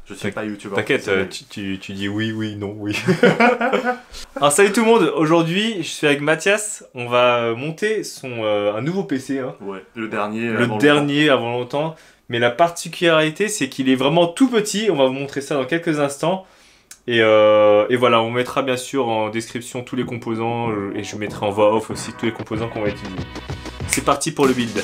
Je suis pas youtubeur. T'inquiète, tu dis oui, oui, non, oui. Alors salut tout le monde, aujourd'hui je suis avec Mathias, on va monter un nouveau PC. Hein. Ouais, le dernier avant longtemps. Mais la particularité c'est qu'il est vraiment tout petit, on va vous montrer ça dans quelques instants. Et voilà, on mettra bien sûr en description tous les composants et je mettrai en voix off aussi tous les composants qu'on va utiliser. C'est parti pour le build.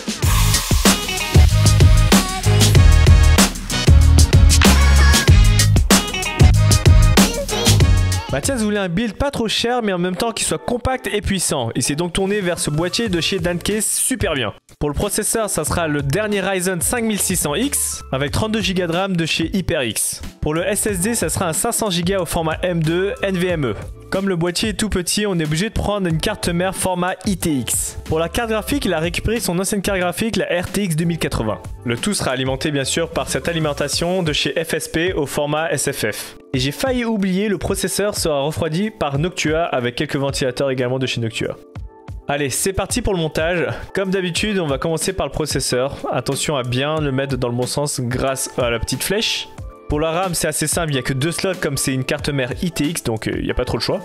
Mathias voulait un build pas trop cher mais en même temps qui soit compact et puissant. Il s'est donc tourné vers ce boîtier de chez Dancase super bien. Pour le processeur, ça sera le dernier Ryzen 5600X avec 32 Go de RAM de chez HyperX. Pour le SSD, ça sera un 500 Go au format M2 NVMe. Comme le boîtier est tout petit, on est obligé de prendre une carte mère format ITX. Pour la carte graphique, il a récupéré son ancienne carte graphique, la RTX 2080. Le tout sera alimenté bien sûr par cette alimentation de chez FSP au format SFF. Et j'ai failli oublier, le processeur sera refroidi par Noctua avec quelques ventilateurs également de chez Noctua. Allez, c'est parti pour le montage. Comme d'habitude, on va commencer par le processeur. Attention à bien le mettre dans le bon sens grâce à la petite flèche. Pour la RAM, c'est assez simple, il n'y a que 2 slots comme c'est une carte mère ITX, donc il n'y a pas trop le choix.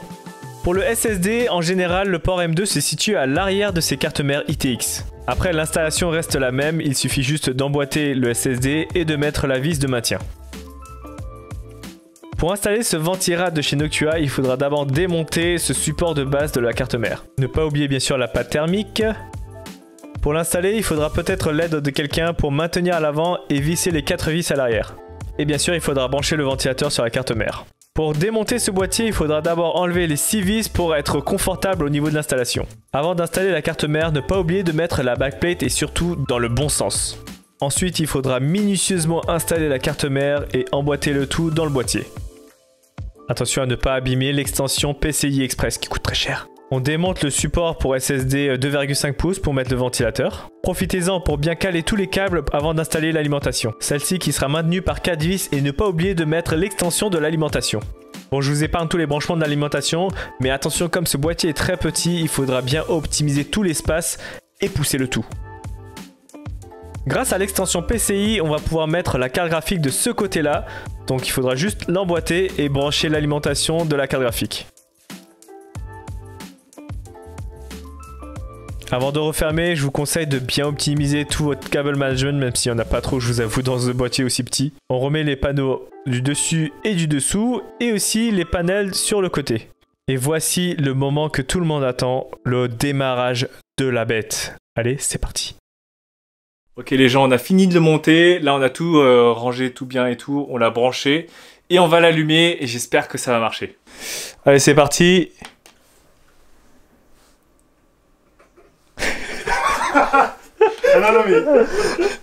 Pour le SSD, en général, le port M2 se situe à l'arrière de ces cartes mères ITX. Après, l'installation reste la même, il suffit juste d'emboîter le SSD et de mettre la vis de maintien. Pour installer ce ventirad de chez Noctua, il faudra d'abord démonter ce support de base de la carte mère. Ne pas oublier bien sûr la pâte thermique. Pour l'installer, il faudra peut-être l'aide de quelqu'un pour maintenir à l'avant et visser les 4 vis à l'arrière. Et bien sûr, il faudra brancher le ventilateur sur la carte mère. Pour démonter ce boîtier, il faudra d'abord enlever les 6 vis pour être confortable au niveau de l'installation. Avant d'installer la carte mère, ne pas oublier de mettre la backplate et surtout dans le bon sens. Ensuite, il faudra minutieusement installer la carte mère et emboîter le tout dans le boîtier. Attention à ne pas abîmer l'extension PCI Express qui coûte très cher. On démonte le support pour SSD 2,5 pouces pour mettre le ventilateur. Profitez-en pour bien caler tous les câbles avant d'installer l'alimentation. Celle-ci qui sera maintenue par 4 vis et ne pas oublier de mettre l'extension de l'alimentation. Bon, je vous épargne tous les branchements de l'alimentation, mais attention, comme ce boîtier est très petit, il faudra bien optimiser tout l'espace et pousser le tout. Grâce à l'extension PCI, on va pouvoir mettre la carte graphique de ce côté-là. Donc il faudra juste l'emboîter et brancher l'alimentation de la carte graphique. Avant de refermer, je vous conseille de bien optimiser tout votre cable management, même s'il n'y en a pas trop, je vous avoue, dans ce boîtier aussi petit. On remet les panneaux du dessus et du dessous, et aussi les panels sur le côté. Et voici le moment que tout le monde attend, le démarrage de la bête. Allez, c'est parti. Ok les gens, on a fini de le monter, là on a tout rangé, tout bien et tout, on l'a branché et on va l'allumer et j'espère que ça va marcher. Allez c'est parti. non mais...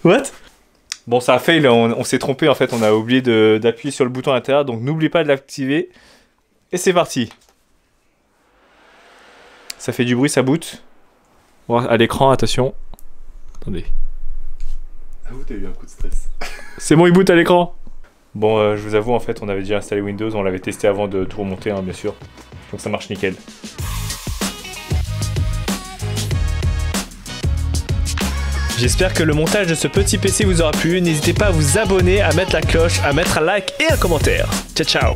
What? Bon ça a fail, on s'est trompé en fait, on a oublié d'appuyer sur le bouton à l'intérieur, donc n'oublie pas de l'activer. Et c'est parti. Ça fait du bruit, ça boot. Bon, à l'écran, attention. Attendez. Avoue, t'as eu un coup de stress. C'est bon, il boot à l'écran. Bon, je vous avoue, en fait, on avait déjà installé Windows, on l'avait testé avant de tout remonter, hein, bien sûr. Donc ça marche nickel. J'espère que le montage de ce petit PC vous aura plu. N'hésitez pas à vous abonner, à mettre la cloche, à mettre un like et un commentaire. Ciao, ciao.